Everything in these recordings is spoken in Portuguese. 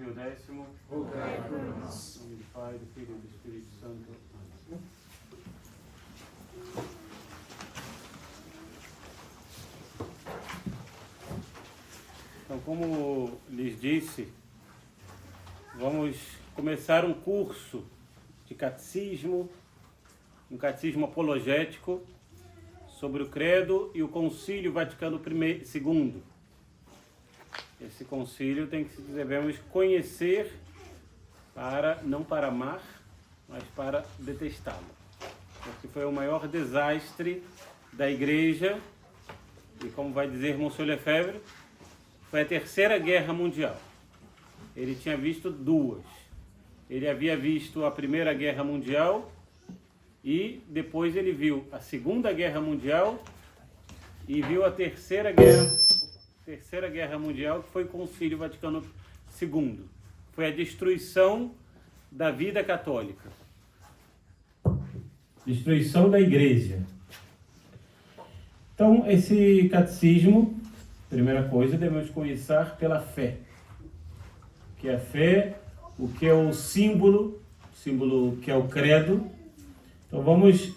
Pio X, rogai por nós. em nome do Pai, do Filho e do Espírito Santo. Amém. Então, como lhes disse, vamos começar um curso de catecismo, um catecismo apologético sobre o Credo e o Concílio Vaticano II. Esse concílio devemos conhecer não para amar, mas para detestá-lo. Porque foi o maior desastre da Igreja e, como vai dizer Monsieur Lefebvre, foi a Terceira Guerra Mundial. Ele tinha visto duas. Ele havia visto a Primeira Guerra Mundial e depois ele viu a Segunda Guerra Mundial e viu a Terceira Guerra Mundial, que foi o Concílio Vaticano II. Foi a destruição da vida católica. Destruição da Igreja. Então, esse catecismo, primeira coisa, devemos começar pela fé. O que é a fé, o que é o símbolo que é o credo. Então vamos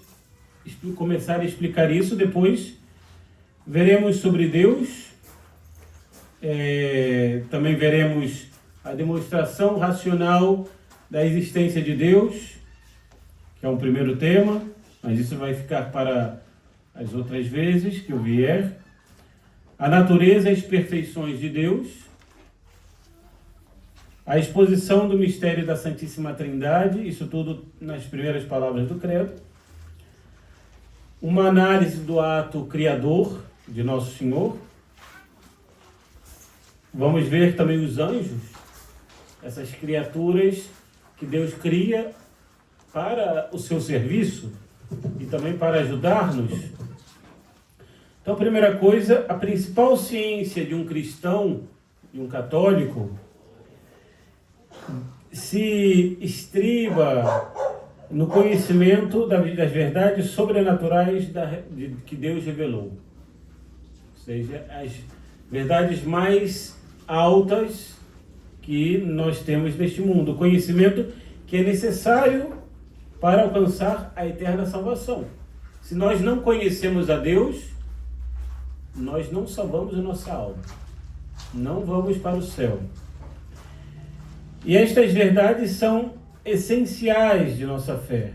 começar a explicar isso, depois veremos sobre Deus, também veremos a demonstração racional da existência de Deus, que é um primeiro tema, mas isso vai ficar para as outras vezes que eu vier. A natureza e as perfeições de Deus, a exposição do mistério da Santíssima Trindade, isso tudo nas primeiras palavras do Credo, uma análise do ato criador de Nosso Senhor. Vamos ver também os anjos, essas criaturas que Deus cria para o seu serviço e também para ajudar-nos. Então, a primeira coisa, a principal ciência de um cristão e um católico se estriba no conhecimento das verdades sobrenaturais que Deus revelou. Ou seja, as verdades mais altas que nós temos neste mundo. O conhecimento que é necessário para alcançar a eterna salvação. Se nós não conhecemos a Deus, nós não salvamos a nossa alma. Não vamos para o céu. E estas verdades são essenciais de nossa fé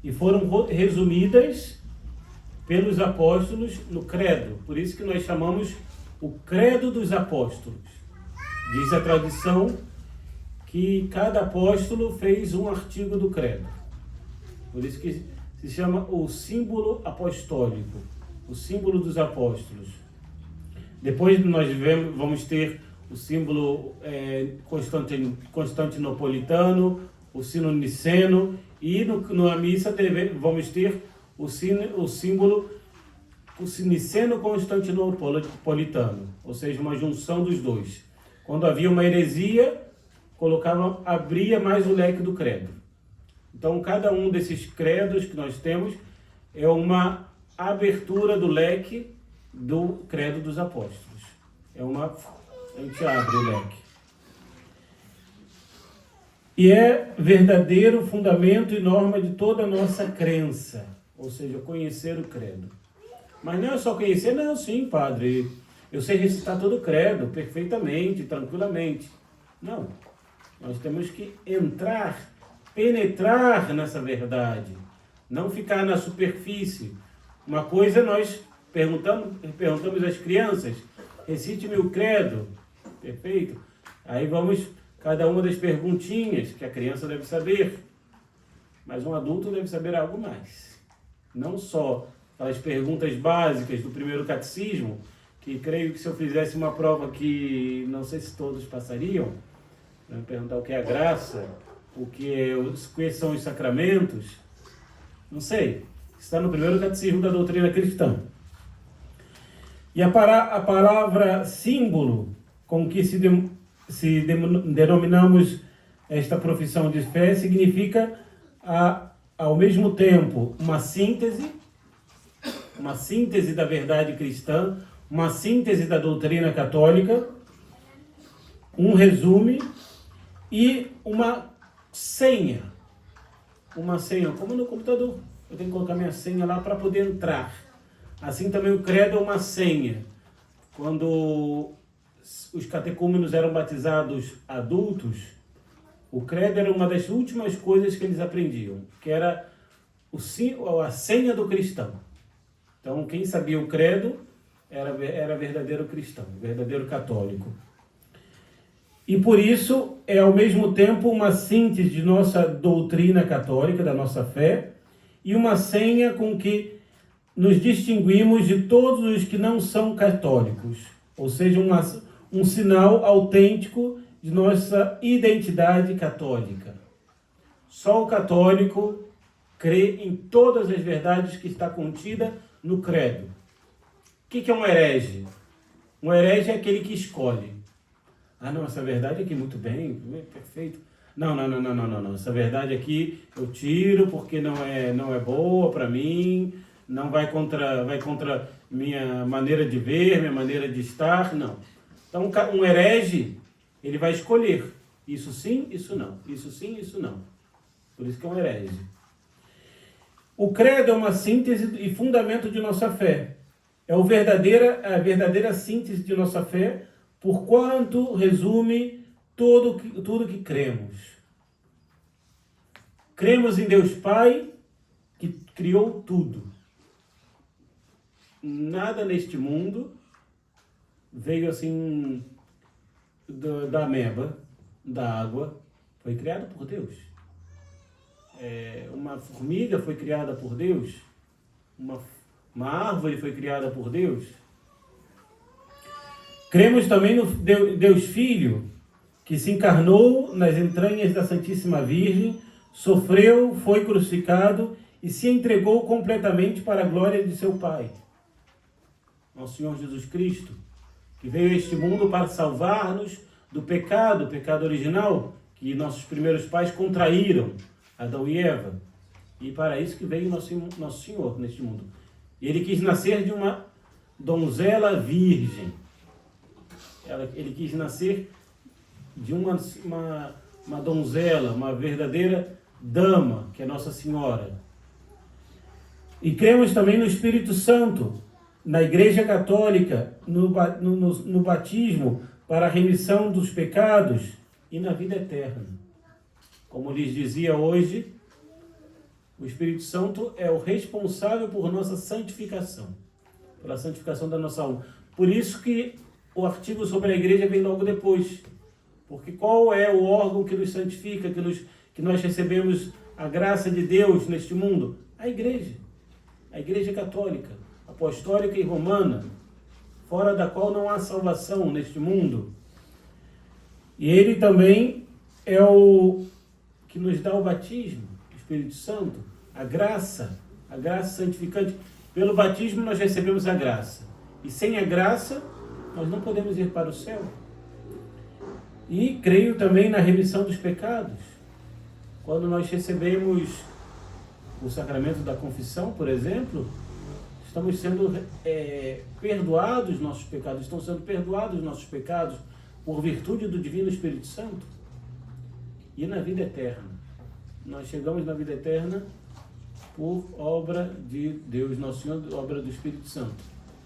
e foram resumidas pelos apóstolos no Credo. Por isso que nós chamamos o Credo dos Apóstolos. Diz a tradição que cada apóstolo fez um artigo do Credo. Por isso que se chama o símbolo apostólico, o símbolo dos apóstolos. Depois nós vamos ter o símbolo constantinopolitano, o sino niceno, e na missa vamos ter o símbolo niceno-constantinopolitano, ou seja, uma junção dos dois. Quando havia uma heresia, abria mais o leque do credo. Então, cada um desses credos que nós temos é uma abertura do leque do credo dos apóstolos. A gente abre o leque. E é verdadeiro fundamento e norma de toda a nossa crença, ou seja, conhecer o credo. Mas não é só conhecer, não, sim, padre, eu sei recitar todo o credo perfeitamente, tranquilamente. Não, nós temos que penetrar nessa verdade, não ficar na superfície. Uma coisa nós perguntamos às crianças, recite-me o credo, perfeito? Aí vamos, cada uma das perguntinhas que a criança deve saber, mas um adulto deve saber algo mais. Não só aquelas perguntas básicas do primeiro catecismo, que creio que se eu fizesse uma prova que não sei se todos passariam, né, perguntar o que é a graça, quais são os sacramentos, não sei, está no primeiro catecismo da doutrina cristã. E a palavra símbolo com que denominamos esta profissão de fé significa, ao mesmo tempo, uma síntese da verdade cristã, uma síntese da doutrina católica, um resumo e uma senha. Uma senha, como no computador. Eu tenho que colocar minha senha lá para poder entrar. Assim também o credo é uma senha. Quando os catecúmenos eram batizados adultos, o credo era uma das últimas coisas que eles aprendiam, que era a senha do cristão. Então, quem sabia o credo era verdadeiro cristão, verdadeiro católico. E por isso é ao mesmo tempo uma síntese de nossa doutrina católica, da nossa fé, e uma senha com que nos distinguimos de todos os que não são católicos, ou seja, um sinal autêntico de nossa identidade católica. Só o católico crê em todas as verdades que está contida no credo. O que é um herege? Um herege é aquele que escolhe. Ah, não, essa verdade aqui, muito bem, perfeito. Não. Essa verdade aqui eu tiro porque não é boa para mim, não vai contra minha maneira de ver, minha maneira de estar, não. Então, um herege, ele vai escolher isso sim, isso não, isso sim, isso não. Por isso que é um herege. O credo é uma síntese e fundamento de nossa fé. É a verdadeira síntese de nossa fé, porquanto resume tudo que cremos. Cremos em Deus Pai, que criou tudo. Nada neste mundo veio assim da ameba, da água, foi criado por Deus. Uma formiga foi criada por Deus, uma árvore foi criada por Deus. Cremos também no Deus Filho, que se encarnou nas entranhas da Santíssima Virgem, sofreu, foi crucificado e se entregou completamente para a glória de seu Pai. Nosso Senhor Jesus Cristo, que veio a este mundo para salvar-nos do pecado original que nossos primeiros pais contraíram, Adão e Eva. E para isso que veio nosso Senhor neste mundo. Ele quis nascer de uma donzela virgem. Ele quis nascer de uma donzela, uma verdadeira dama, que é Nossa Senhora. E cremos também no Espírito Santo, na Igreja Católica, no batismo para a remissão dos pecados e na vida eterna. Como lhes dizia hoje, o Espírito Santo é o responsável por nossa santificação, pela santificação da nossa alma. Por isso que o artigo sobre a igreja vem logo depois. Porque qual é o órgão que nos santifica, que nós recebemos a graça de Deus neste mundo? A Igreja Católica, Apostólica e Romana, fora da qual não há salvação neste mundo. E ele também é o que nos dá o batismo, o Espírito Santo, a graça santificante. Pelo batismo nós recebemos a graça. E sem a graça, nós não podemos ir para o céu. E creio também na remissão dos pecados. Quando nós recebemos o sacramento da confissão, por exemplo, estamos sendo perdoados nossos pecados, estão sendo perdoados nossos pecados por virtude do Divino Espírito Santo. E na vida eterna. Nós chegamos na vida eterna por obra de Deus, Nosso Senhor, obra do Espírito Santo.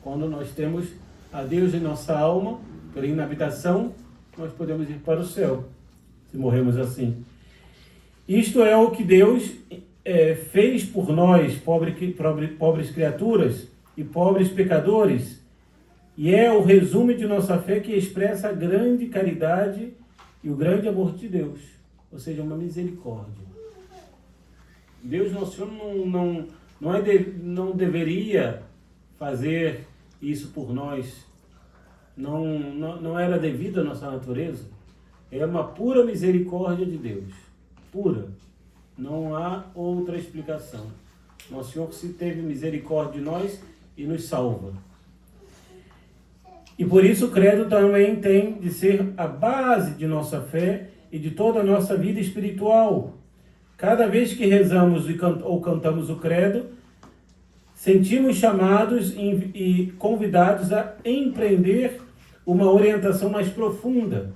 Quando nós temos a Deus em nossa alma, pela inabitação, nós podemos ir para o céu, se morremos assim. Isto é o que Deus fez por nós, pobres criaturas e pobres pecadores, e é o resumo de nossa fé que expressa a grande caridade e o grande amor de Deus, ou seja, uma misericórdia. Deus, Nosso Senhor, não deveria fazer isso por nós. Não era devido à nossa natureza. É uma pura misericórdia de Deus. Pura. Não há outra explicação. Nosso Senhor se teve misericórdia de nós e nos salva. E por isso o credo também tem de ser a base de nossa fé e de toda a nossa vida espiritual. Cada vez que rezamos ou cantamos o credo, sentimos chamados e convidados a empreender uma orientação mais profunda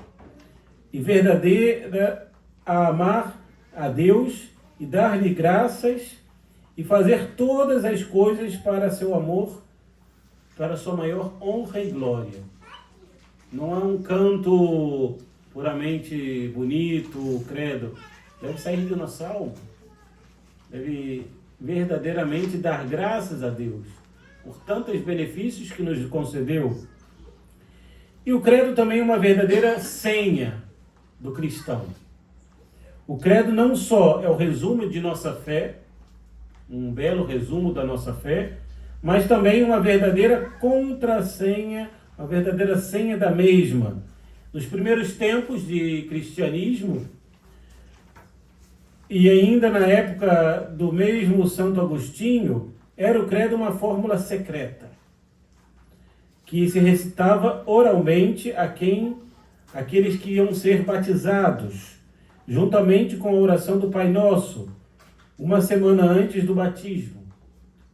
e verdadeira a amar a Deus e dar-lhe graças e fazer todas as coisas para seu amor, para sua maior honra e glória. Não é um canto puramente bonito, o credo. Deve sair do nossa alma. Deve verdadeiramente dar graças a Deus por tantos benefícios que nos concedeu. E o credo também é uma verdadeira senha do cristão. O credo não só é o resumo de nossa fé, um belo resumo da nossa fé, mas também uma verdadeira contrassenha, uma verdadeira senha da mesma. Nos primeiros tempos de cristianismo, e ainda na época do mesmo Santo Agostinho, era o credo uma fórmula secreta, que se recitava oralmente aqueles que iam ser batizados, juntamente com a oração do Pai Nosso, uma semana antes do batismo.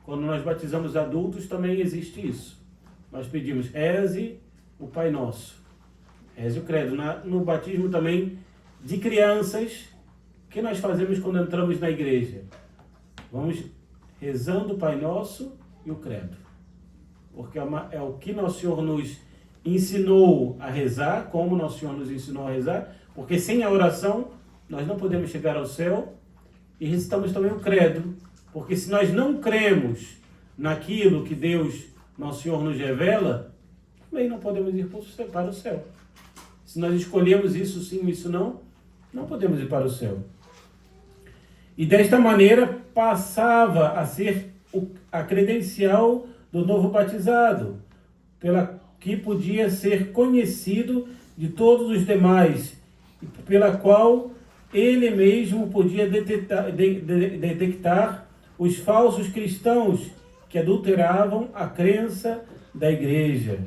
Quando nós batizamos adultos, também existe isso. Nós pedimos, reze o Pai Nosso, reze o credo. No batismo também de crianças, o que nós fazemos quando entramos na igreja? Vamos rezando o Pai Nosso e o credo. Porque é o que Nosso Senhor nos ensinou a rezar, como Nosso Senhor nos ensinou a rezar, porque sem a oração nós não podemos chegar ao céu. E recitamos também o credo, porque se nós não cremos naquilo que Deus, Nosso Senhor, nos revela, também não podemos ir para o céu. Se nós escolhemos isso sim, isso não, não podemos ir para o céu. E desta maneira passava a ser a credencial do novo batizado, pela que podia ser conhecido de todos os demais, pela qual ele mesmo podia detectar os falsos cristãos que adulteravam a crença da igreja,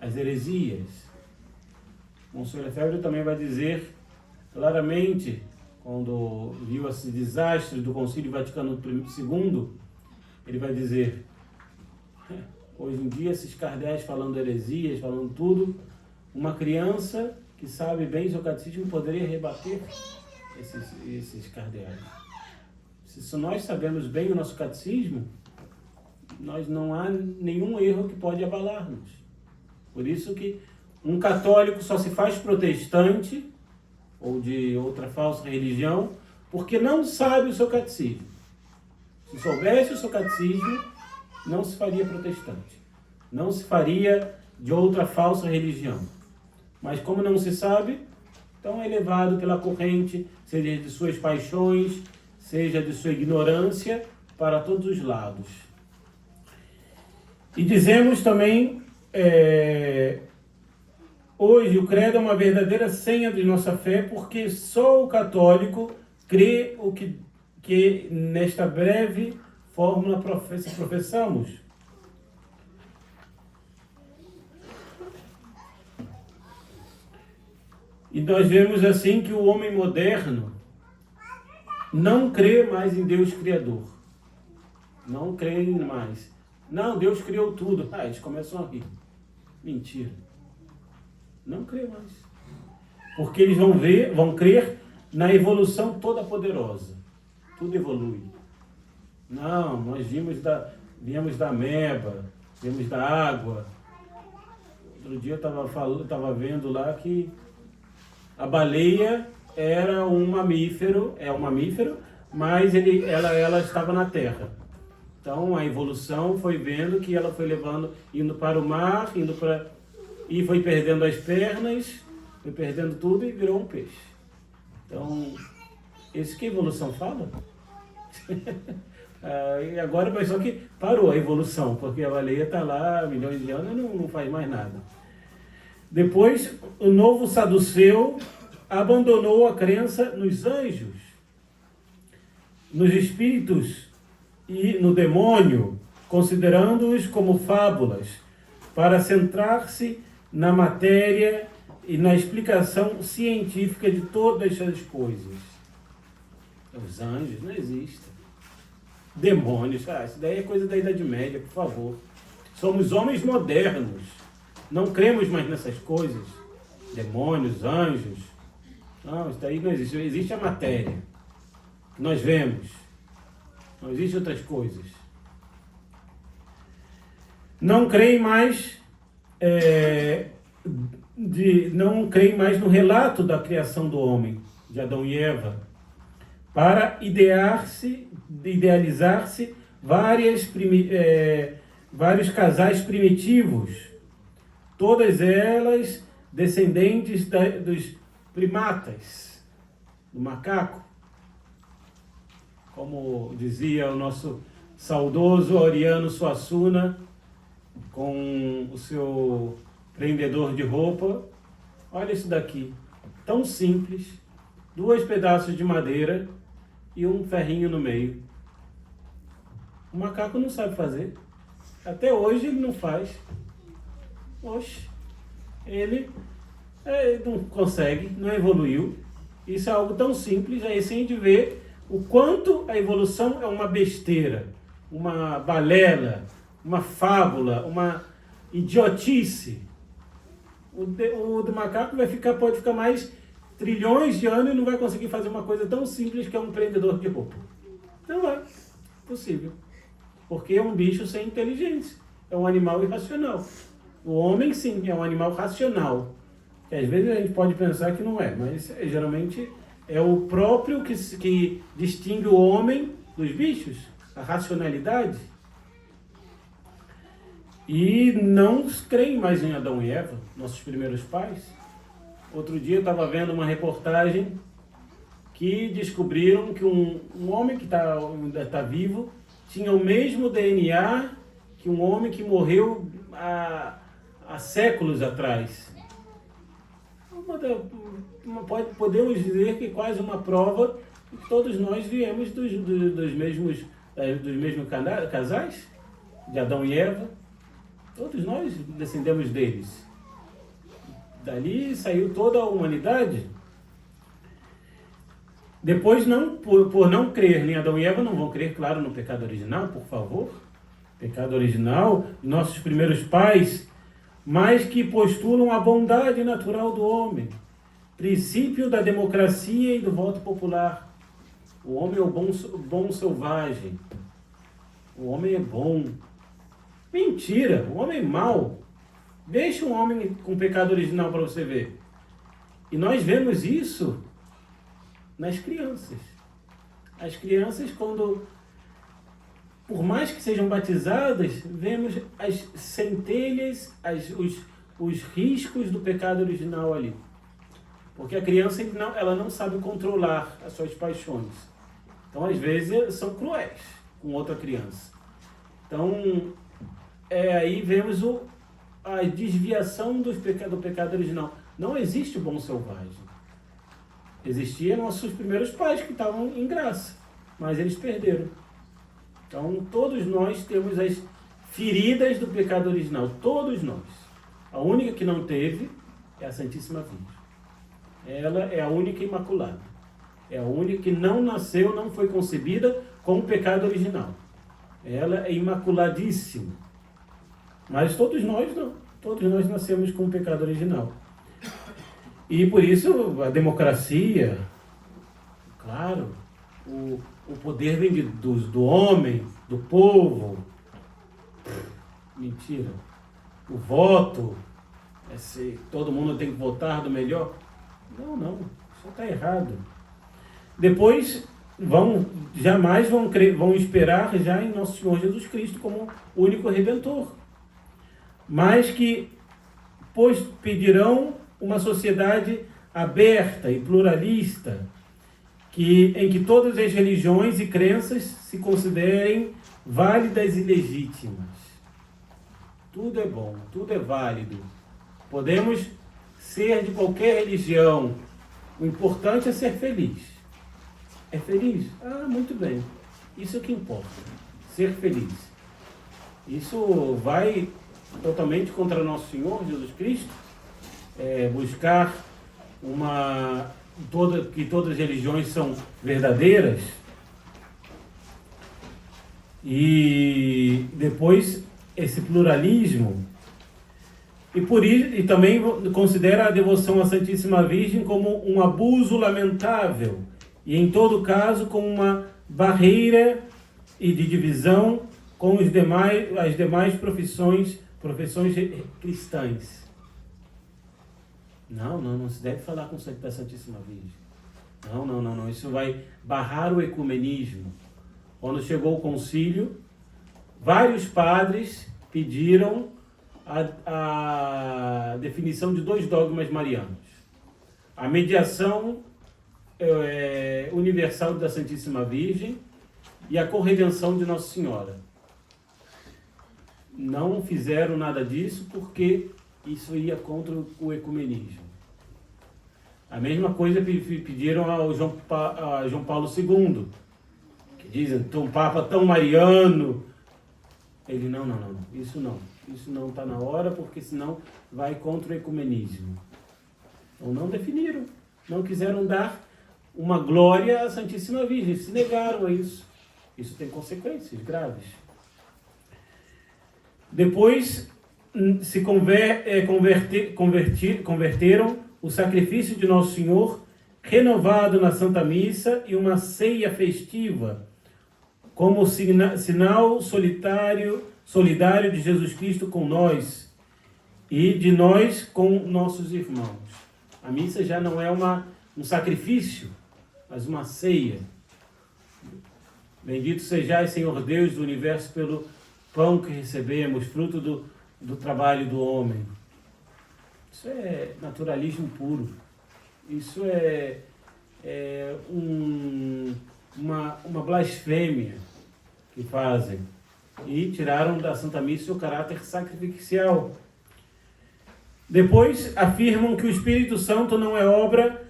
as heresias. Monsenhor Lefebvre também vai dizer claramente, quando viu esse desastre do Concílio Vaticano II, ele vai dizer, hoje em dia esses cardeais falando heresias, falando tudo, uma criança que sabe bem seu catecismo poderia rebater esses cardeais. Se nós sabemos bem o nosso catecismo, nós não há nenhum erro que pode abalar-nos. Por isso que um católico só se faz protestante ou de outra falsa religião porque não sabe o seu catecismo. Se soubesse o seu catecismo, não se faria protestante. Não se faria de outra falsa religião. Mas como não se sabe, então é levado pela corrente, seja de suas paixões, seja de sua ignorância, para todos os lados. E dizemos também, hoje o credo é uma verdadeira senha de nossa fé, porque só o católico crê o que nesta breve fórmula professamos. E nós vemos assim que o homem moderno não crê mais em Deus Criador. Não crê mais. Não, Deus criou tudo. Eles começam a rir. Mentira. Não crê mais. Porque eles vão crer na evolução toda poderosa. Tudo evolui. Não, nós viemos da ameba, viemos da água. Outro dia eu estava vendo lá que a baleia era um mamífero, mas ela estava na terra. Então a evolução foi vendo que ela foi indo para o mar, e foi perdendo as pernas, foi perdendo tudo e virou um peixe. Então, isso que a evolução fala. E agora, mas só que parou a evolução, porque a baleia está lá há milhões de anos e não faz mais nada. Depois, o novo saduceu abandonou a crença nos anjos, nos espíritos e no demônio, considerando-os como fábulas, para centrar-se na matéria e na explicação científica de todas as coisas. Os anjos não existem. Demônios, isso daí é coisa da Idade Média, por favor. Somos homens modernos, não cremos mais nessas coisas. demônios, anjos. Não, isso daí não existe. Existe a matéria que nós vemos. Não existem outras coisas. Não creem mais não creem mais no relato da criação do homem, de Adão e Eva, para idealizar-se vários casais primitivos, todas elas descendentes dos primatas, do macaco, como dizia o nosso saudoso Oriano Suassuna, com o seu prendedor de roupa. Olha isso daqui, tão simples, 2 pedaços de madeira e um ferrinho no meio. O macaco não sabe fazer, até hoje ele não faz. Oxe, ele não consegue, não evoluiu. Isso é algo tão simples, aí sim de ver o quanto a evolução é uma besteira, uma balela, uma fábula, uma idiotice. O do macaco pode ficar mais trilhões de anos e não vai conseguir fazer uma coisa tão simples que é um prendedor de roupa. Não é possível. Porque é um bicho sem inteligência. É um animal irracional. O homem, sim, é um animal racional. Que às vezes a gente pode pensar que não é, mas geralmente é o próprio que distingue o homem dos bichos, a racionalidade. E não creem mais em Adão e Eva, nossos primeiros pais. Outro dia eu estava vendo uma reportagem que descobriram que um homem que ainda está vivo tinha o mesmo DNA que um homem que morreu há séculos atrás. Podemos dizer que quase uma prova que todos nós viemos dos mesmos casais, de Adão e Eva. Todos nós descendemos deles. Dali saiu toda a humanidade. Depois, por não crer em Adão e Eva, não vão crer, claro, no pecado original, por favor. Pecado original, nossos primeiros pais, mas que postulam a bondade natural do homem. Princípio da democracia e do voto popular. O homem é o bom selvagem. O homem é bom. Mentira, o homem é mau. Deixa um homem com pecado original para você ver. E nós vemos isso nas crianças. As crianças, quando, por mais que sejam batizadas, vemos as centelhas, os riscos do pecado original ali. Porque a criança ela não sabe controlar as suas paixões. Então, às vezes, são cruéis com outra criança. Então, aí vemos a desviação do pecado original. Não existe o bom selvagem. Existiam nossos primeiros pais que estavam em graça, mas eles perderam. Então, todos nós temos as feridas do pecado original. Todos nós. A única que não teve é a Santíssima Virgem. Ela é a única imaculada. É a única que não nasceu, não foi concebida com o pecado original. Ela é imaculadíssima. Mas todos nós não. Todos nós nascemos com o pecado original. E por isso a democracia, claro, o poder vem do homem, do povo. Mentira. O voto, todo mundo tem que votar do melhor. Não, isso está errado. Depois jamais vão esperar já em nosso Senhor Jesus Cristo como o único Redentor. Mas que pedirão uma sociedade aberta e pluralista, em que todas as religiões e crenças se considerem válidas e legítimas. Tudo é bom, tudo é válido. Podemos ser de qualquer religião. O importante é ser feliz. É feliz? Ah, muito bem. Isso é o que importa. Ser feliz. Isso vai totalmente contra nosso Senhor Jesus Cristo. Buscar que todas as religiões são verdadeiras. E depois esse pluralismo E por isso, e também considera a devoção à Santíssima Virgem como um abuso lamentável e, em todo caso, como uma barreira e de divisão com as demais profissões cristãs. Não se deve falar com da Santíssima Virgem. Não. Isso vai barrar o ecumenismo. Quando chegou o concílio, vários padres pediram a definição de 2 dogmas marianos. A mediação universal da Santíssima Virgem e a corredenção de Nossa Senhora. Não fizeram nada disso porque isso ia contra o ecumenismo. A mesma coisa pediram a João Paulo II, que dizem, um Papa tão mariano. Ele, não, isso não está na hora, porque senão vai contra o ecumenismo. Então não definiram, não quiseram dar uma glória à Santíssima Virgem, se negaram a isso. Isso tem consequências graves. Depois se converteram o sacrifício de Nosso Senhor, renovado na Santa Missa, e uma ceia festiva, como sinal solidário de Jesus Cristo com nós e de nós com nossos irmãos. A missa já não é um sacrifício, mas uma ceia. Bendito sejais, Senhor Deus do universo, pelo pão que recebemos, fruto do trabalho do homem. Isso é naturalismo puro. Isso é uma blasfêmia que fazem. E tiraram da Santa Missa o caráter sacrificial. Depois afirmam que o Espírito Santo não obra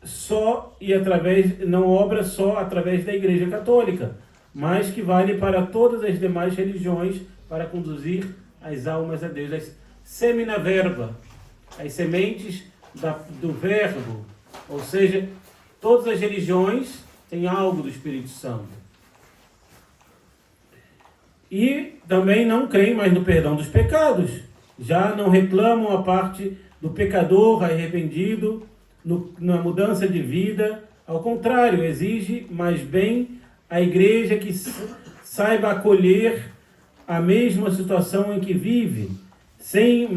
só através da Igreja Católica, mas que vale para todas as demais religiões para conduzir as almas a Deus. As semina verba, as sementes do verbo, ou seja, todas as religiões têm algo do Espírito Santo. E também não creem mais no perdão dos pecados. Já não reclamam a parte do pecador arrependido na mudança de vida. Ao contrário, exige mais bem a igreja que saiba acolher a mesma situação em que vive, sem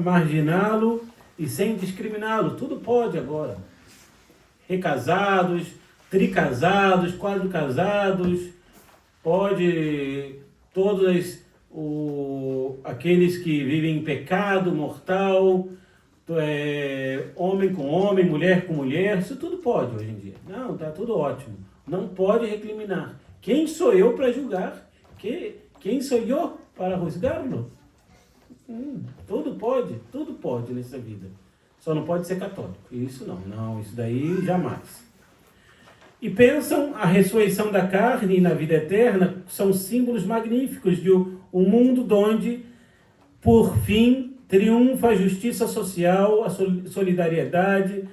marginá-lo e sem discriminá-lo. Tudo pode agora. Recasados, tricasados, quadricasados, pode todos aqueles que vivem em pecado mortal, homem com homem, mulher com mulher, isso tudo pode hoje em dia. Não, está tudo ótimo. Não pode recriminar. Quem sou eu para julgar? Quem sou eu para juzgar-lo? Tudo pode nessa vida. Só não pode ser católico. Isso não, isso daí jamais. E pensam a ressurreição da carne e na vida eterna são símbolos magníficos de um mundo onde, por fim, triunfa a justiça social, a solidariedade,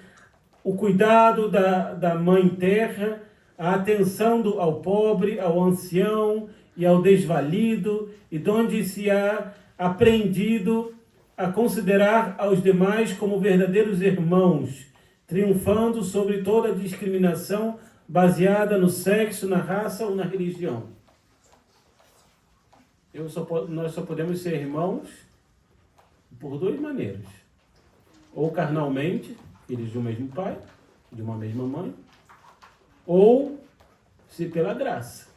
o cuidado da mãe terra, a atenção ao pobre, ao ancião e ao desvalido, e onde se há aprendido a considerar aos demais como verdadeiros irmãos, triunfando sobre toda discriminação baseada no sexo, na raça ou na religião. Nós só podemos ser irmãos por 2 maneiras. Ou carnalmente, filhos de um mesmo pai, de uma mesma mãe, ou se pela graça.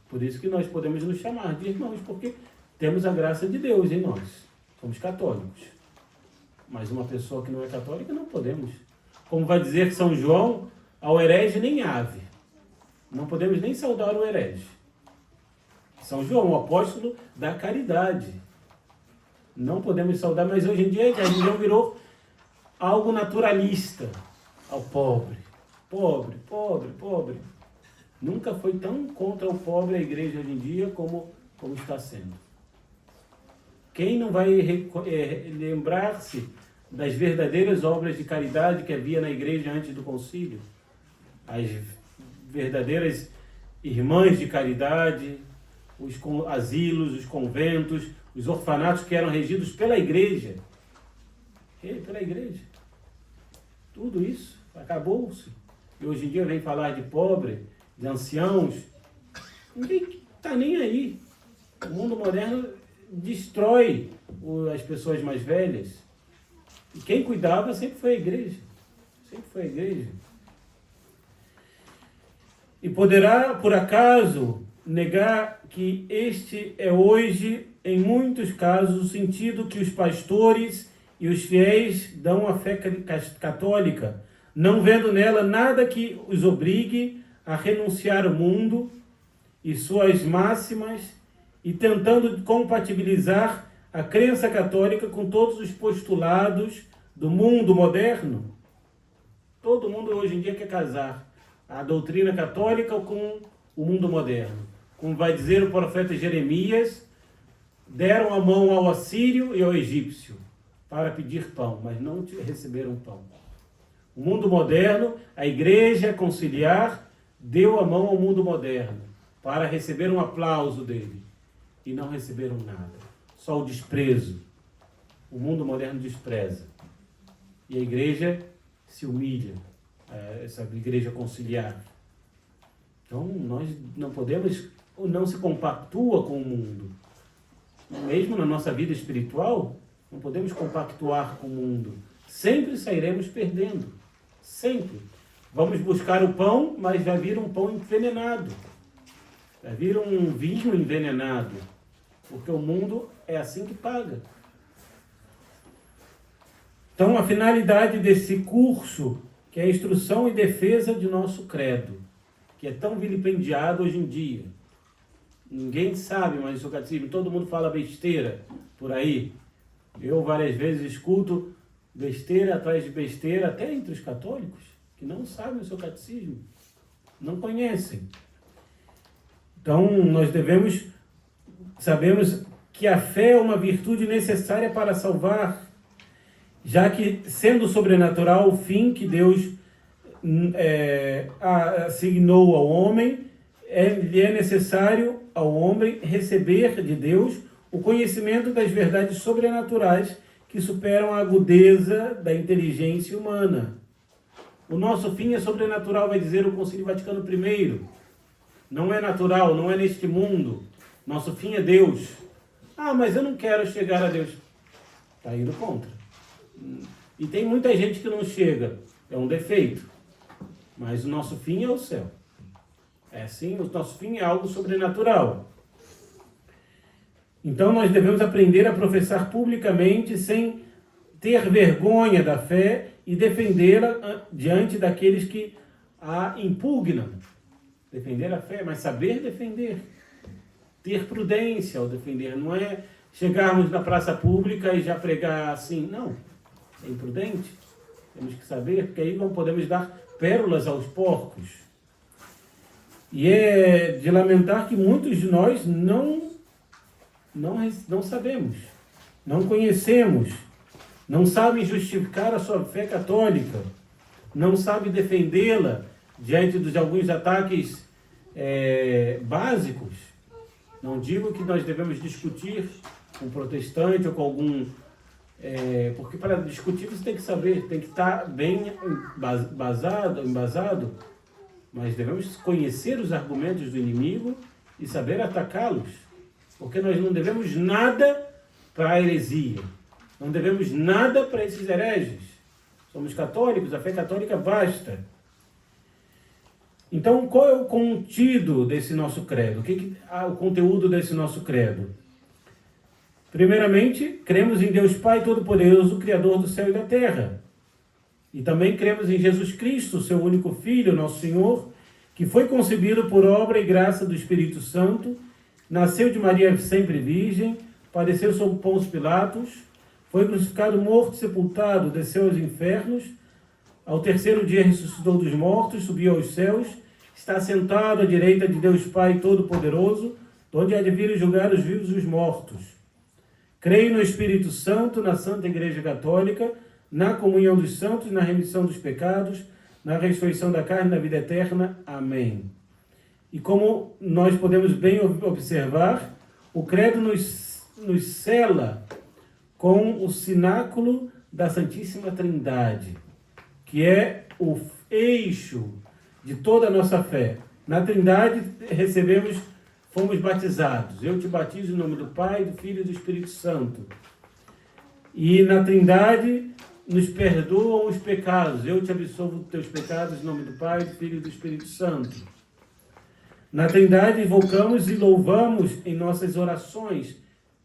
Por isso que nós podemos nos chamar de irmãos, porque temos a graça de Deus em nós. Somos católicos. Mas uma pessoa que não é católica, não podemos. Como vai dizer São João, ao herege nem ave. Não podemos nem saudar o herege. São João, o apóstolo da caridade. Não podemos saudar, mas hoje em dia a religião virou algo naturalista ao pobre. Pobre. Nunca foi tão contra o pobre a igreja hoje em dia como está sendo. Quem não vai lembrar-se das verdadeiras obras de caridade que havia na igreja antes do concílio? As verdadeiras irmãs de caridade, os asilos, os conventos, os orfanatos que eram regidos pela igreja. Pela igreja. Tudo isso acabou-se. E hoje em dia vem falar de pobre, de anciãos. Ninguém está nem aí. O mundo moderno destrói as pessoas mais velhas. E quem cuidava sempre foi a igreja. Sempre foi a igreja. E poderá, por acaso, negar que este é hoje, em muitos casos, o sentido que os pastores e os fiéis dão à fé católica, não vendo nela nada que os obrigue a renunciar ao mundo e suas máximas e tentando compatibilizar a crença católica com todos os postulados do mundo moderno. Todo mundo hoje em dia quer casar a doutrina católica com o mundo moderno. Como vai dizer o profeta Jeremias, deram a mão ao assírio e ao egípcio para pedir pão, mas não receberam pão. O mundo moderno, a igreja conciliar, deu a mão ao mundo moderno para receber um aplauso dele. E não receberam nada. Só o desprezo. O mundo moderno despreza. E a igreja se humilha. Essa igreja conciliar. Então, nós não podemos, ou não se compactua com o mundo. Mesmo na nossa vida espiritual, não podemos compactuar com o mundo. Sempre sairemos perdendo. Sempre. Vamos buscar o pão, mas vai vir um pão envenenado. Vai vir um vinho envenenado. Porque o mundo é assim que paga. Então, a finalidade desse curso, que é a instrução e defesa de nosso credo, que é tão vilipendiado hoje em dia. Ninguém sabe, mas o catecismo, todo mundo fala besteira por aí. Eu várias vezes escuto besteira atrás de besteira, até entre os católicos, que não sabem o seu catecismo, não conhecem. Então, nós sabemos que a fé é uma virtude necessária para salvar, já que, sendo sobrenatural o fim que Deus assignou ao homem, lhe é necessário ao homem receber de Deus o conhecimento das verdades sobrenaturais que superam a agudeza da inteligência humana. O nosso fim é sobrenatural, vai dizer o Concílio Vaticano I. Não é natural, não é neste mundo. Nosso fim é Deus. Ah, mas eu não quero chegar a Deus. Está indo contra. E tem muita gente que não chega. É um defeito. Mas o nosso fim é o céu. É assim, o nosso fim é algo sobrenatural. Então nós devemos aprender a professar publicamente sem ter vergonha da fé e defendê-la diante daqueles que a impugnam. Defender a fé, mas saber defender. Ter prudência ao defender. Não é chegarmos na praça pública e já pregar assim. Não. É imprudente. Temos que saber, porque aí não podemos dar pérolas aos porcos. E é de lamentar que muitos de nós não sabemos, não conhecemos, não sabem justificar a sua fé católica, não sabem defendê-la diante de alguns ataques básicos. Não digo que nós devemos discutir com um protestante ou com algum... porque para discutir você tem que saber, tem que estar bem embasado, mas devemos conhecer os argumentos do inimigo e saber atacá-los. Porque nós não devemos nada para a heresia. Não devemos nada para esses hereges. Somos católicos, a fé católica basta. Então, qual é o contido desse nosso credo? O conteúdo desse nosso credo? Primeiramente, cremos em Deus Pai Todo-Poderoso, Criador do céu e da terra. E também cremos em Jesus Cristo, seu único Filho, nosso Senhor, que foi concebido por obra e graça do Espírito Santo, nasceu de Maria sempre virgem, padeceu sob Pôncio Pilatos, foi crucificado, morto, sepultado, desceu aos infernos, ao terceiro dia ressuscitou dos mortos, subiu aos céus, está sentado à direita de Deus Pai Todo-Poderoso, onde há de vir julgar os vivos e os mortos. Creio no Espírito Santo, na Santa Igreja Católica, na comunhão dos santos, na remissão dos pecados, na ressurreição da carne e na vida eterna. Amém. E como nós podemos bem observar, o credo nos nos cela com o cenáculo da Santíssima Trindade, que é o eixo de toda a nossa fé. Na Trindade fomos batizados. Eu te batizo em nome do Pai, do Filho e do Espírito Santo. E na Trindade nos perdoam os pecados. Eu te absolvo dos teus pecados em nome do Pai, do Filho e do Espírito Santo. Na Trindade invocamos e louvamos em nossas orações,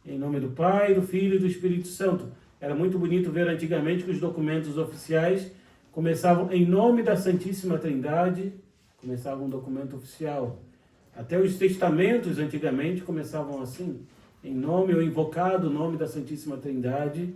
em nome do Pai, do Filho e do Espírito Santo. Era muito bonito ver antigamente que os documentos oficiais começavam em nome da Santíssima Trindade, começava um documento oficial. Até os testamentos antigamente começavam assim, em nome ou invocado o nome da Santíssima Trindade.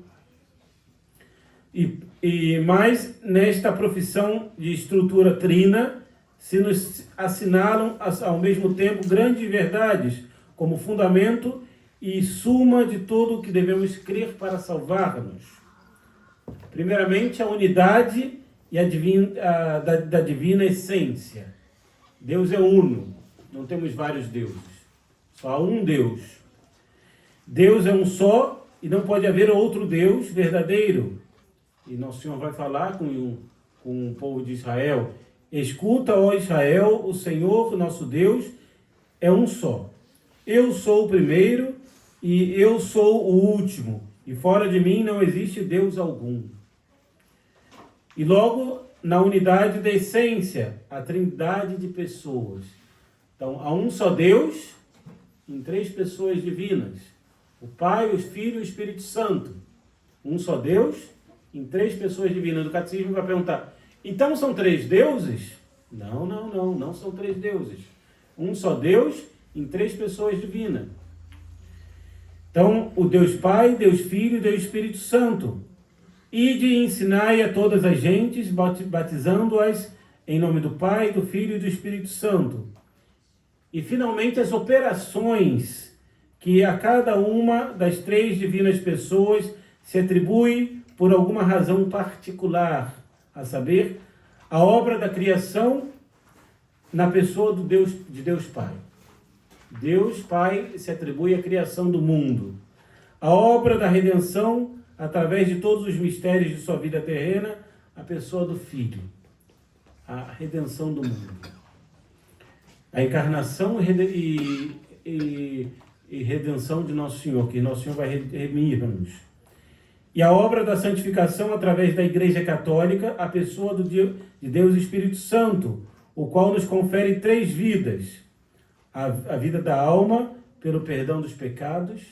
Mas nesta profissão de estrutura trina, se nos assinalam ao mesmo tempo grandes verdades, como fundamento e suma de tudo o que devemos crer para salvar-nos. Primeiramente, a unidade e da divina essência. Deus é uno, não temos vários deuses, só há um Deus. Deus é um só e não pode haver outro Deus verdadeiro. E Nosso Senhor vai falar com o povo de Israel: escuta, ó Israel, o Senhor, nosso Deus, é um só. Eu sou o primeiro e eu sou o último, e fora de mim não existe Deus algum. E logo, na unidade da essência, a trindade de pessoas. Então, há um só Deus, em três pessoas divinas: o Pai, o Filho e o Espírito Santo. Um só Deus, em três pessoas divinas. O catecismo vai perguntar: então são três deuses? Não são três deuses. Um só Deus, em três pessoas divinas. Então, o Deus Pai, Deus Filho e Deus Espírito Santo. Ide e ensinai a todas as gentes, batizando-as em nome do Pai, do Filho e do Espírito Santo. E, finalmente, as operações que a cada uma das três divinas pessoas se atribui por alguma razão particular, a saber, a obra da criação na pessoa de Deus Pai. Deus Pai se atribui à criação do mundo. A obra da redenção, através de todos os mistérios de sua vida terrena, a pessoa do Filho. A redenção do mundo. A encarnação e redenção de Nosso Senhor, que Nosso Senhor vai remir-nos. E a obra da santificação através da Igreja Católica, a pessoa de Deus Espírito Santo, o qual nos confere três vidas. A vida da alma, pelo perdão dos pecados.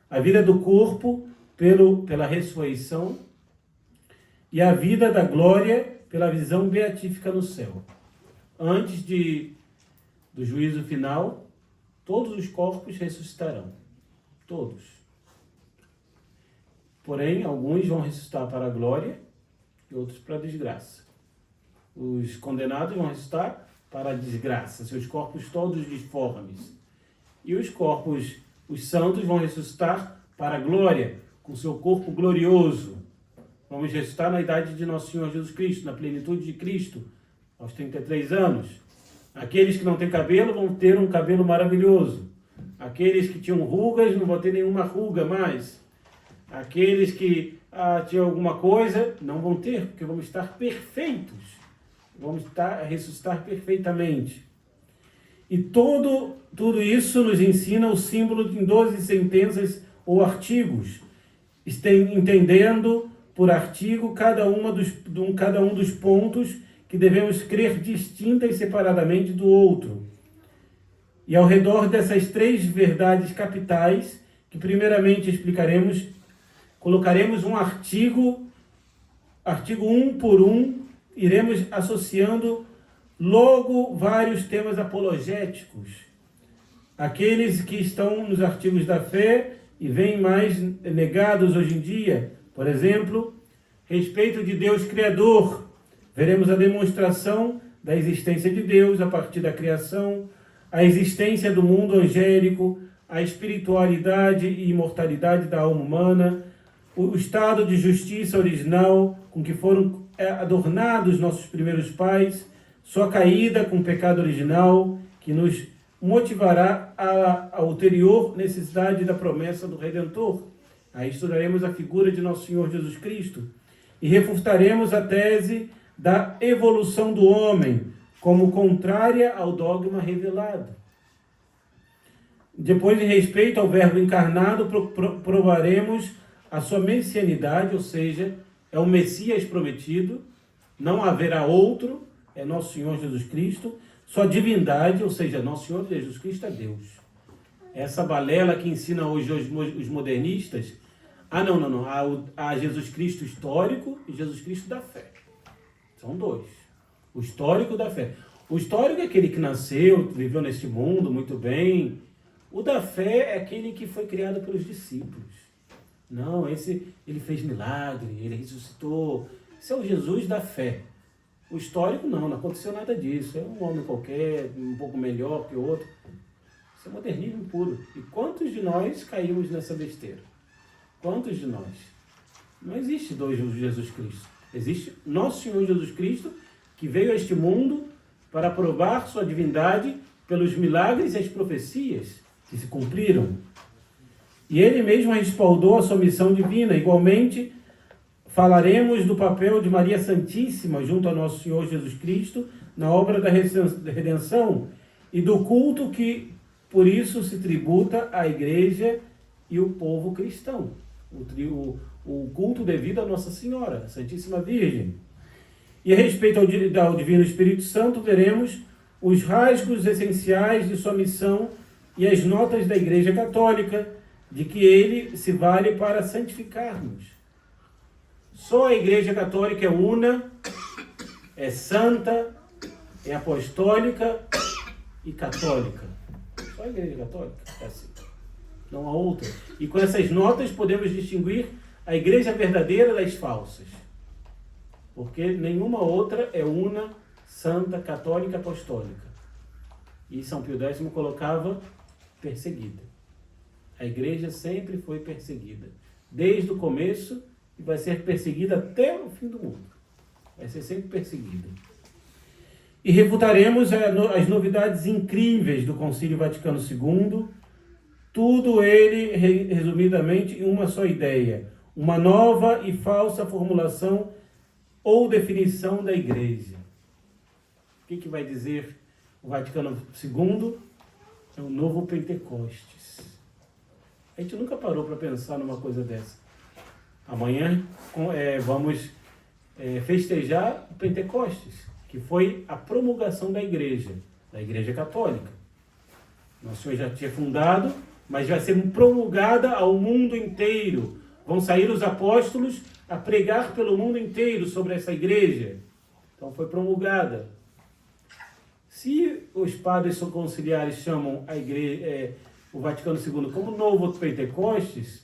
A vida do corpo, pela ressurreição. E a vida da glória, pela visão beatífica no céu. Antes do juízo final, todos os corpos ressuscitarão. Todos. Porém, alguns vão ressuscitar para a glória e outros para a desgraça. Os condenados vão ressuscitar para a desgraça, seus corpos todos disformes. E os corpos, os santos, vão ressuscitar para a glória, com seu corpo glorioso. Vamos ressuscitar na idade de Nosso Senhor Jesus Cristo, na plenitude de Cristo, aos 33 anos. Aqueles que não têm cabelo vão ter um cabelo maravilhoso. Aqueles que tinham rugas não vão ter nenhuma ruga mais. Aqueles que tinham alguma coisa não vão ter, porque vamos estar perfeitos. Vamos ressuscitar perfeitamente. E tudo isso nos ensina o símbolo em 12 sentenças ou artigos, entendendo por artigo cada um dos pontos que devemos crer distinta e separadamente do outro. E ao redor dessas três verdades capitais, que primeiramente explicaremos, colocaremos um artigo um por um, iremos associando logo vários temas apologéticos. Aqueles que estão nos artigos da fé e vêm mais negados hoje em dia, por exemplo, respeito de Deus Criador. Veremos a demonstração da existência de Deus a partir da criação, a existência do mundo angélico, a espiritualidade e imortalidade da alma humana, o estado de justiça original com que foram adornados nossos primeiros pais, sua caída com o pecado original, que nos motivará a ulterior necessidade da promessa do Redentor. Aí estudaremos a figura de nosso Senhor Jesus Cristo e refutaremos a tese da evolução do homem como contrária ao dogma revelado. Depois, em respeito ao Verbo encarnado, provaremos a sua messianidade, ou seja, é o Messias prometido, não haverá outro, é nosso Senhor Jesus Cristo, sua divindade, ou seja, nosso Senhor Jesus Cristo é Deus. Essa balela que ensina hoje os modernistas, não, há Jesus Cristo histórico e Jesus Cristo da fé. São dois. O histórico da fé. O histórico é aquele que nasceu, viveu neste mundo muito bem. O da fé é aquele que foi criado pelos discípulos. Não, ele fez milagre, ele ressuscitou. Esse é o Jesus da fé. O histórico não aconteceu nada disso. É um homem qualquer, um pouco melhor que o outro. Isso é modernismo puro. E quantos de nós caímos nessa besteira? Quantos de nós? Não existe dois Jesus Cristo. Existe nosso Senhor Jesus Cristo, que veio a este mundo para provar sua divindade pelos milagres e as profecias que se cumpriram. E ele mesmo respaldou a sua missão divina. Igualmente, falaremos do papel de Maria Santíssima junto a nosso Senhor Jesus Cristo na obra da redenção e do culto que, por isso, se tributa à Igreja e o povo cristão. O culto devido a Nossa Senhora, a Santíssima Virgem. E a respeito ao Divino Espírito Santo, veremos os rasgos essenciais de sua missão e as notas da Igreja Católica, de que ele se vale para santificar-nos. Só a Igreja Católica é una, é santa, é apostólica e católica. Só a Igreja Católica é assim. Não há outra. E com essas notas podemos distinguir a Igreja verdadeira das falsas. Porque nenhuma outra é una, santa, católica, apostólica. E São Pio X colocava perseguida. A igreja sempre foi perseguida. Desde o começo e vai ser perseguida até o fim do mundo. Vai ser sempre perseguida. E refutaremos as novidades incríveis do Concílio Vaticano II, tudo ele resumidamente em uma só ideia, uma nova e falsa formulação ou definição da igreja. O que vai dizer o Vaticano II? É o novo Pentecostes. A gente nunca parou para pensar numa coisa dessa. Amanhã vamos festejar o Pentecostes, que foi a promulgação da Igreja Católica. Nosso Senhor já tinha fundado, mas vai ser promulgada ao mundo inteiro. Vão sair os apóstolos a pregar pelo mundo inteiro sobre essa igreja. Então foi promulgada. Se os padres conciliares chamam a igreja, o Vaticano II como novo Pentecostes,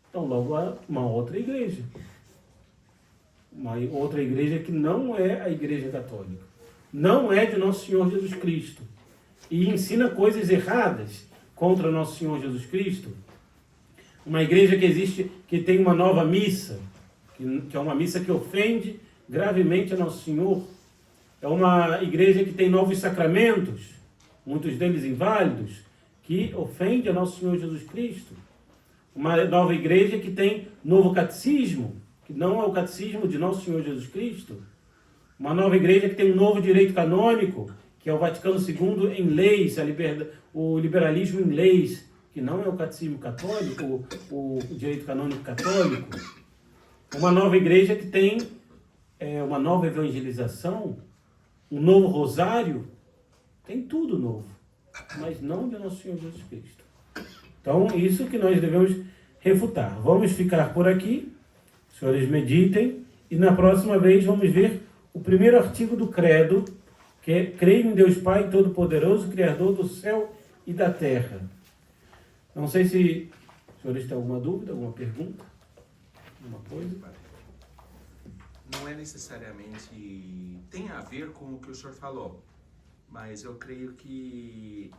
então logo há uma outra igreja. Uma outra igreja que não é a Igreja Católica. Não é de Nosso Senhor Jesus Cristo. E ensina coisas erradas contra Nosso Senhor Jesus Cristo. Uma igreja que tem uma nova missa, que é uma missa que ofende gravemente a Nosso Senhor. É uma igreja que tem novos sacramentos, muitos deles inválidos, que ofende a Nosso Senhor Jesus Cristo. Uma nova igreja que tem novo catecismo, que não é o catecismo de Nosso Senhor Jesus Cristo. Uma nova igreja que tem um novo direito canônico, que é o Vaticano II em leis, o liberalismo em leis, que não é o catecismo católico, o direito canônico católico. Uma nova igreja que tem uma nova evangelização, um novo rosário, tem tudo novo, mas não de Nosso Senhor Jesus Cristo. Então, isso que nós devemos refutar. Vamos ficar por aqui, os senhores meditem, e na próxima vez vamos ver o primeiro artigo do Credo, que é: creio em Deus Pai Todo-Poderoso, Criador do céu e da terra. Não sei se os senhores têm alguma dúvida, alguma pergunta, alguma coisa. Não é necessariamente... Tem a ver com o que o senhor falou, mas eu creio que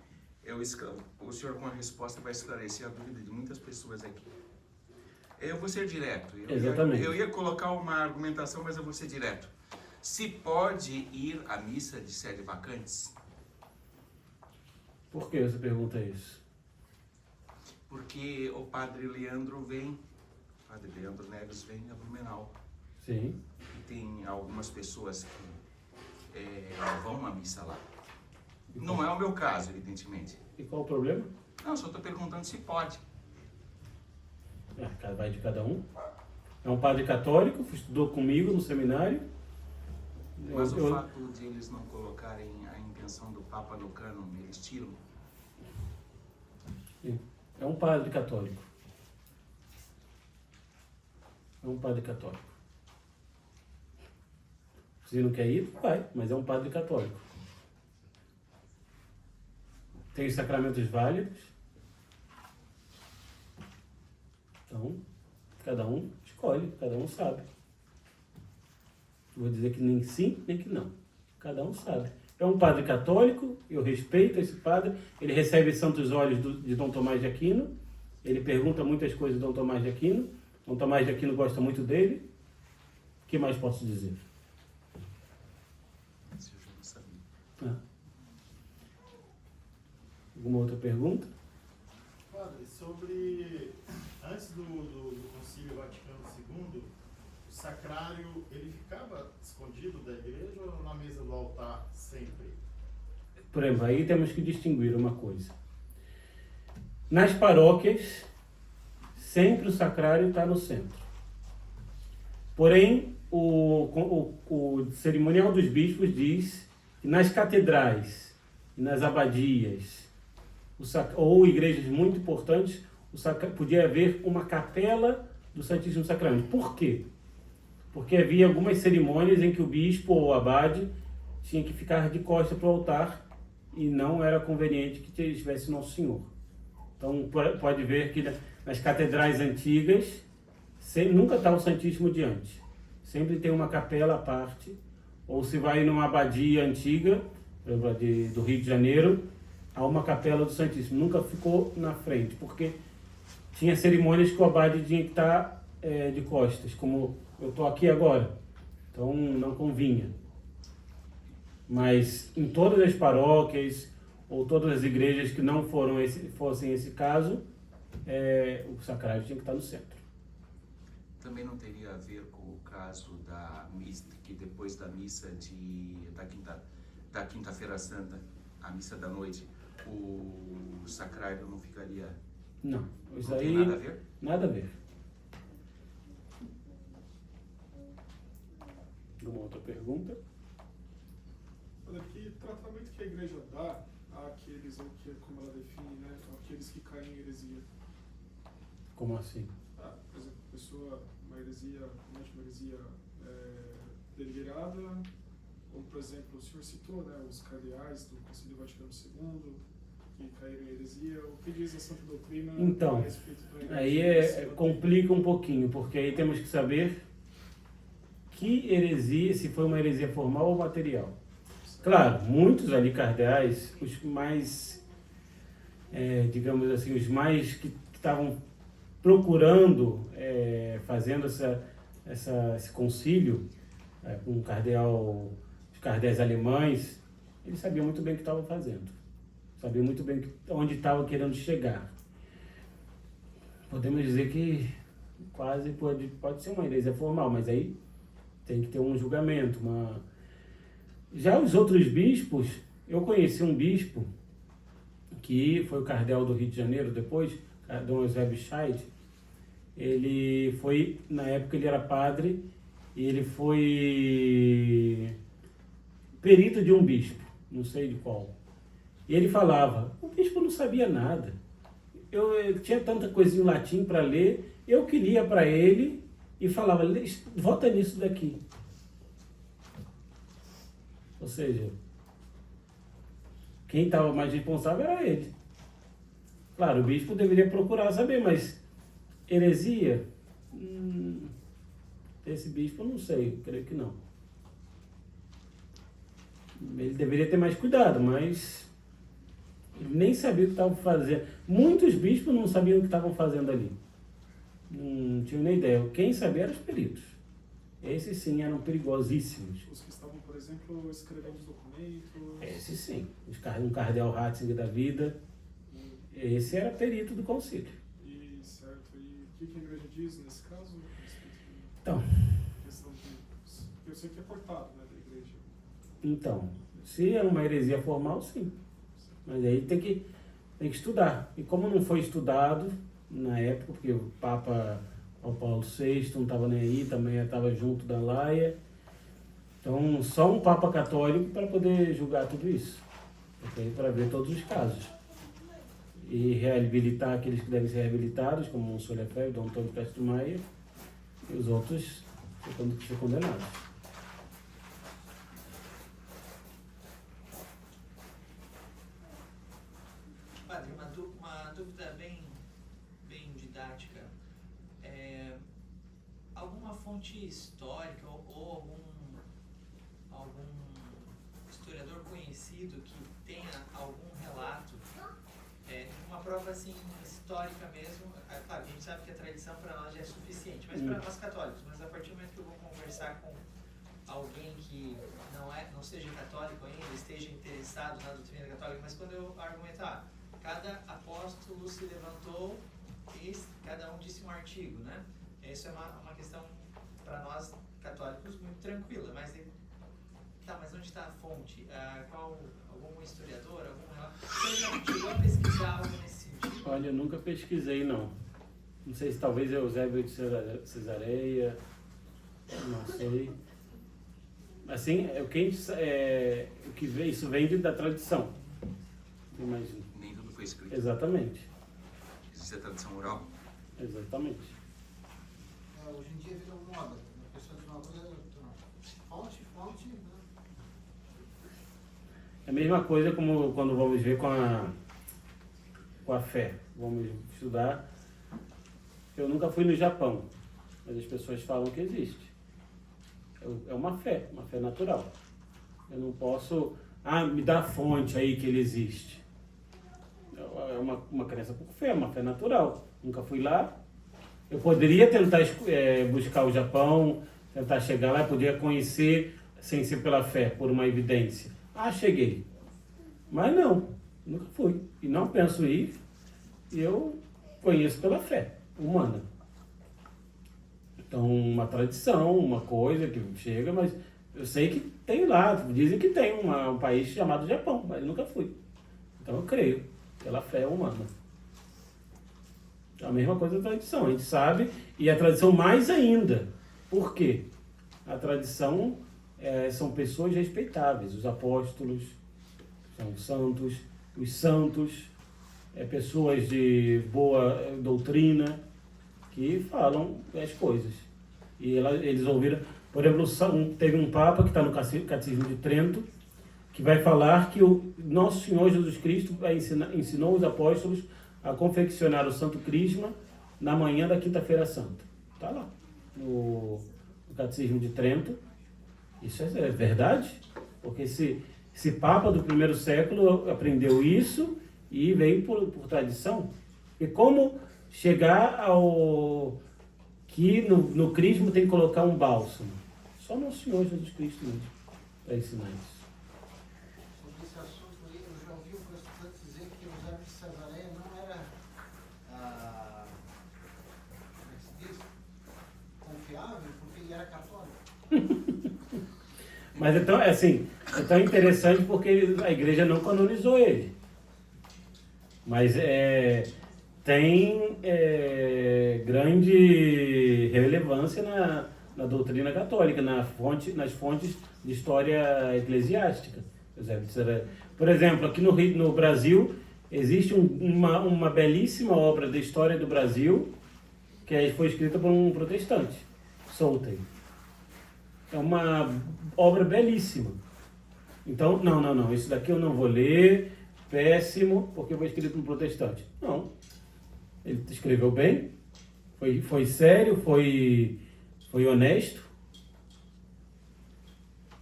o senhor com a resposta vai esclarecer a dúvida de muitas pessoas aqui. Eu vou ser direto. Exatamente. Eu ia colocar uma argumentação, mas eu vou ser direto. Se pode ir à missa de sede vacantes? Por que você pergunta isso? Porque o Padre Leandro Neves vem a Blumenau. Sim. E tem algumas pessoas que vão à missa lá. Não é o meu caso, evidentemente. E qual o problema? Não, só estou perguntando se pode. Vai de cada um. É um padre católico, estudou comigo no seminário. Mas o fato de eles não colocarem a intenção do Papa no cânon, eles tiram. É um padre católico. É um padre católico. Se não quer ir, vai, mas é um padre católico. Tem os sacramentos válidos. Então, cada um escolhe, cada um sabe. Vou dizer que nem sim, nem que não. Cada um sabe. É um padre católico, eu respeito esse padre. Ele recebe santos óleos de Dom Tomás de Aquino. Ele pergunta muitas coisas de Dom Tomás de Aquino. Dom Tomás de Aquino gosta muito dele. O que mais posso dizer? Isso eu já não sabia. Alguma outra pergunta? Padre, sobre antes do Concílio Vaticano II, o sacrário ele ficava escondido da igreja ou na mesa do altar sempre? Por exemplo, aí temos que distinguir uma coisa. Nas paróquias, sempre o sacrário está no centro. Porém, o cerimonial dos bispos diz que nas catedrais e nas abadias, ou igrejas muito importantes, podia haver uma capela do Santíssimo Sacramento. Por quê? Porque havia algumas cerimônias em que o bispo ou o abade tinha que ficar de costas para o altar e não era conveniente que estivesse Nosso Senhor. Então, pode ver que nas catedrais antigas nunca está o Santíssimo diante. Sempre tem uma capela à parte. Ou se vai numa abadia antiga, por exemplo, do Rio de Janeiro, há uma capela do Santíssimo. Nunca ficou na frente, porque tinha cerimônias que o abade tinha que estar de costas, como eu estou aqui agora. Então, não convinha. Mas em todas as paróquias ou todas as igrejas que não fossem esse caso, o sacrário tinha que estar no centro. Também não teria a ver com o caso da missa, que depois da missa da quinta-feira santa, a missa da noite, o sacrário não ficaria... Não, isso não aí tem nada a ver? Nada a ver. Alguma outra pergunta? Olha, que tratamento que a igreja dá àqueles, como ela define, né, àqueles que caem em heresia? Como assim? Por exemplo, uma heresia, comete uma heresia deliberada, ou, por exemplo, o senhor citou, né, os cardeais do Concílio Vaticano II, que caíram em heresia. O que diz a Santa Doutrina Então, a respeito da aí complica um pouquinho, porque aí temos que saber que heresia, se foi uma heresia formal ou material. Claro, muitos ali cardeais, os mais, digamos assim, os mais que estavam procurando, fazendo esse concílio com os cardeais alemães, eles sabiam muito bem o que estavam fazendo. Sabiam muito bem onde estavam querendo chegar. Podemos dizer que quase pode ser uma heresia formal, mas aí tem que ter um julgamento. Já os outros bispos, eu conheci um bispo que foi o cardeal do Rio de Janeiro depois, Dom Eusébio Scheid. Ele foi, na época ele era padre, e ele foi perito de um bispo, não sei de qual. E ele falava, o bispo não sabia nada. Eu tinha tanta coisa em latim para ler, eu que lia para ele e falava, vota nisso daqui. Ou seja, quem estava mais responsável era ele. Claro, o bispo deveria procurar saber, mas heresia, esse bispo eu não sei, eu creio que não. Ele deveria ter mais cuidado, mas ele nem sabia o que estava fazendo. Muitos bispos não sabiam o que estavam fazendo ali. Não tinham nem ideia. Quem sabia eram os peritos. Esses sim eram perigosíssimos. Os que estavam, por exemplo, escrevendo os documentos. Esses sim. Um cardeal Ratzinger da vida. Esse era perito do concílio. E, certo. E o que a igreja diz nesse caso? Então, Questão de, eu sei que é cortado, né, da igreja. Então, se é uma heresia formal, sim. Mas aí tem que estudar. E como não foi estudado na época, porque o Papa Paulo VI não estava nem aí, também estava junto da Laia. Então, só um Papa católico para poder julgar tudo isso. Para ver todos os casos. E reabilitar aqueles que devem ser reabilitados, como o Monsenhor Lefebvre, o Dom Antônio Castro Maia, e os outros ser condenados. Padre, uma dúvida bem didática. Alguma fonte histórica ou algum historiador conhecido que tenha algum relato, uma prova assim histórica mesmo? Claro, a gente sabe que a tradição para nós já é suficiente, mas para nós católicos, mas a partir do momento que eu vou conversar com alguém que não seja católico ainda, esteja interessado na doutrina católica, mas quando eu argumentar, cada apóstolo se levantou e cada um disse um artigo, né? Isso é uma questão para nós católicos muito tranquila, mas mas onde está a fonte? Algum historiador, algum relato? Você já chegou a pesquisar algo nesse sentido? Olha, eu nunca pesquisei, não. Não sei se talvez Eusébio de Cesareia, não sei. Assim, isso vem da tradição. Imagina. Nem tudo foi escrito. Exatamente. Existe a tradição oral. Exatamente. Hoje em dia virou moda. A pessoa diz uma coisa, fonte, né? É a mesma coisa como quando vamos ver com a fé. Vamos estudar. Eu nunca fui no Japão, mas as pessoas falam que existe. É uma fé natural. Eu não posso... me dá a fonte aí que ele existe. É uma crença por fé, uma fé natural. Nunca fui lá. Eu poderia tentar buscar o Japão, tentar chegar lá, poderia conhecer sem ser pela fé, por uma evidência. Cheguei. Mas não, nunca fui. E não penso ir. Eu conheço pela fé humana. Então, uma tradição, uma coisa que chega, mas eu sei que tem lá, dizem que tem um país chamado Japão, mas eu nunca fui. Então eu creio, pela fé humana. A mesma coisa da tradição, a gente sabe, e a tradição mais ainda. Por quê? A tradição são pessoas respeitáveis, os apóstolos, são santos, os santos, pessoas de boa doutrina, que falam as coisas. E eles ouviram, por exemplo, teve um Papa que está no Catecismo de Trento, que vai falar que o nosso Senhor Jesus Cristo ensinou os apóstolos a confeccionar o Santo Crisma na manhã da Quinta-feira Santa. Está lá, no Catecismo de Trento. Isso é verdade, porque esse Papa do primeiro século aprendeu isso e veio por tradição. E como chegar ao que no Crisma tem que colocar um bálsamo? Só nosso Senhor Jesus Cristo mesmo para ensinar isso. Sobre esse assunto aí, eu já ouvi um professor dizer que o Eusébio de Cesareia não era, como é que se diz, confiável, porque ele era católico. Mas então, é tão interessante porque a igreja não canonizou ele. Mas tem grande relevância na doutrina católica, nas fontes de história eclesiástica. Por exemplo, aqui no Brasil, existe uma belíssima obra da história do Brasil, que foi escrita por um protestante, Soltei. É uma obra belíssima. Então, não, isso daqui eu não vou ler, péssimo, porque foi escrito por um protestante. Não. Ele escreveu bem, foi sério, foi honesto.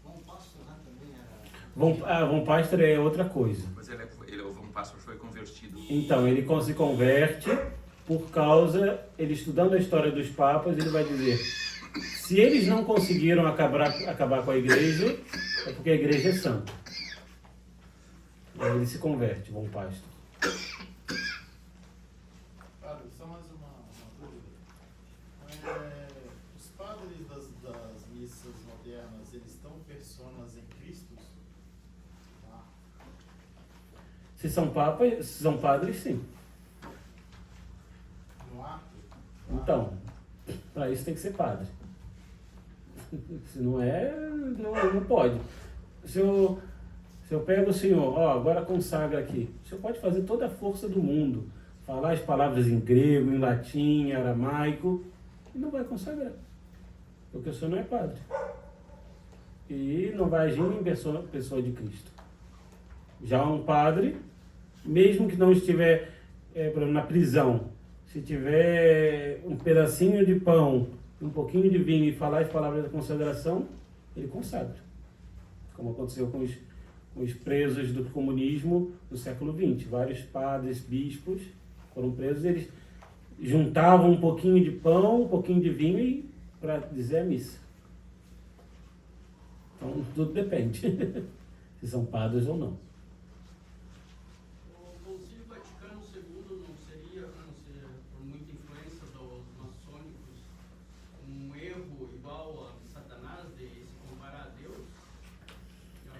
Von Pastor, né, também era... Von Pastor é outra coisa. Mas o Von Pastor foi convertido. Então, ele se converte por causa, ele estudando a história dos papas, ele vai dizer, Se eles não conseguiram acabar com a igreja, é porque a igreja é santa. Aí ele se converte, bom pastor. Padre, só mais uma dúvida. Os padres das missas modernas, eles estão personas em Cristo? Tá? Se são papas, se são padres, sim. No ato? Então, para isso tem que ser padre. Se não é, não pode. Se eu pego o senhor, agora consagra aqui. O senhor pode fazer toda a força do mundo, falar as palavras em grego, em latim, em aramaico, e não vai consagrar. Porque o senhor não é padre. E não vai agir em pessoa de Cristo. Já um padre, mesmo que não estiver por exemplo, na prisão, se tiver um pedacinho de pão, um pouquinho de vinho e falar as palavras da consagração, ele consagra. Como aconteceu com os presos do comunismo no século XX. Vários padres, bispos foram presos, eles juntavam um pouquinho de pão, um pouquinho de vinho para dizer a missa. Então, tudo depende, se são padres ou não. O Concílio Vaticano II não seria, por muita influência dos maçônicos, um erro igual a Satanás de se comparar a Deus?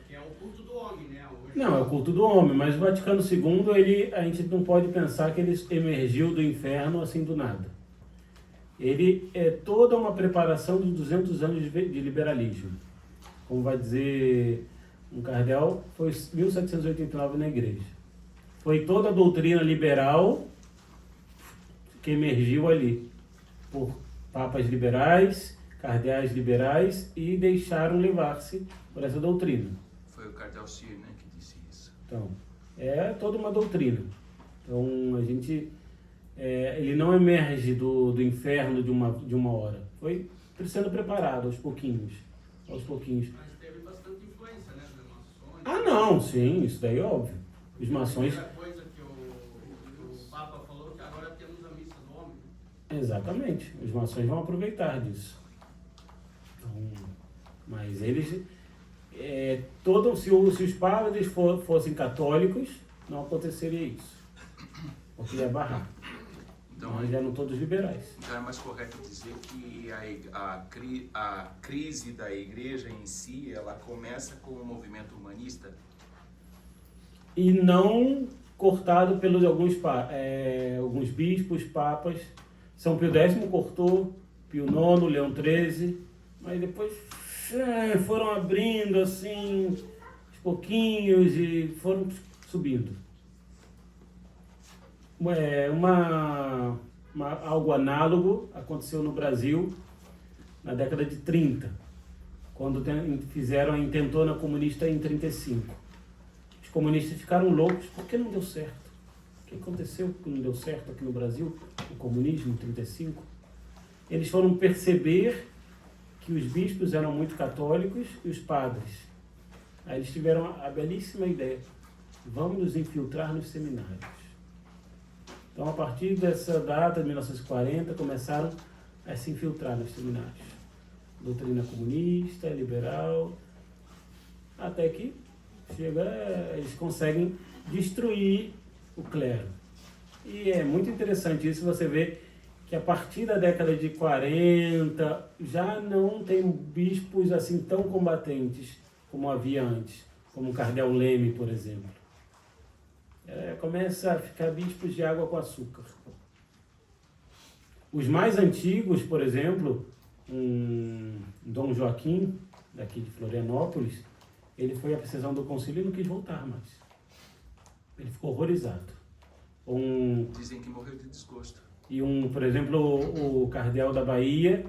Que é o culto do homem, né? Hoje, Não, é o culto do homem, mas o Vaticano II, a gente não pode pensar que ele emergiu do inferno assim do nada. Ele é toda uma preparação de 200 anos de liberalismo. Como vai dizer um cardeal, foi 1789 na igreja. Foi toda a doutrina liberal que emergiu ali, por papas liberais, cardeais liberais, e deixaram levar-se por essa doutrina. Foi o Cardeal Sir, né, que disse isso. Então, é toda uma doutrina. Então, a gente... ele não emerge do inferno de uma hora. Foi sendo preparado aos pouquinhos. Aos pouquinhos. mas teve bastante influência, né? Da maçônica. Ah, não, sim, isso daí é óbvio. Os maçons... A primeira coisa que o Papa falou que agora temos a missa do homem. Exatamente. Os maçons vão aproveitar disso. Então, mas eles... se os padres fossem católicos, não aconteceria isso. Porque ia barrar. Então, Mas eram todos liberais. então é mais correto dizer que a crise da igreja em si, ela começa com o movimento humanista? E não cortado pelos alguns bispos, papas. São Pio X cortou, Pio IX, Leão XIII, mas depois foram abrindo assim, aos pouquinhos e foram subindo. Algo análogo aconteceu no Brasil na década de 30, quando fizeram a intentona comunista em 35. Os comunistas ficaram loucos porque não deu certo. O que aconteceu que não deu certo aqui no Brasil, o comunismo em 35? Eles foram perceber que os bispos eram muito católicos e os padres. Aí eles tiveram a belíssima ideia: vamos nos infiltrar nos seminários. Então, a partir dessa data, de 1940, começaram a se infiltrar nos seminários. Doutrina comunista, liberal, até que eles conseguem destruir o clero. E é muito interessante isso, você vê que a partir da década de 40 já não tem bispos assim tão combatentes como havia antes, como o Cardeal Leme, por exemplo. Começa a ficar bispos de água com açúcar. Os mais antigos, por exemplo, Dom Joaquim, daqui de Florianópolis, ele foi à precisão do concílio e não quis voltar mais. Ele ficou horrorizado. Dizem que morreu de desgosto. E por exemplo, o cardeal da Bahia,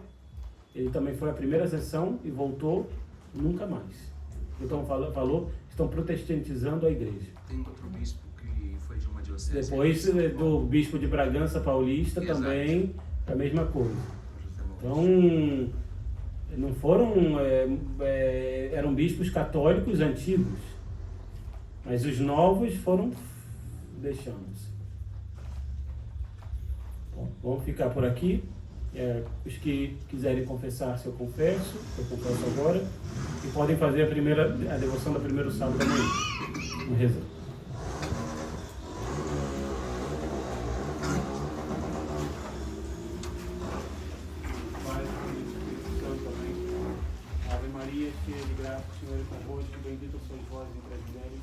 ele também foi à primeira sessão e voltou nunca mais. Então estão protestantizando a igreja. Tem outro bispo que foi de uma diocese. Depois do bispo de Bragança Paulista. Exato. Também a mesma coisa. Então, não foram... eram bispos católicos antigos, mas os novos foram deixando-se. Bom, vamos ficar por aqui. Os que quiserem confessar-se, eu confesso agora. E podem fazer a devoção do primeiro sábado da manhã. Vamos rezar. Pai, Filho e Espírito Santo, amém. Ave Maria, cheia de graça, o Senhor é convosco, bendita sois vós entre as mulheres,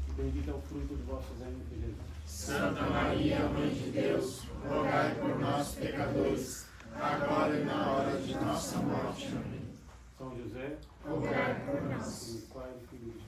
e bendito é o fruto do vosso ventre, Jesus. Santa Maria, Mãe de Deus, rogai por nós, pecadores, agora e na hora de nossa morte. Amém. São José, Rogai por nós. Pai, Filho e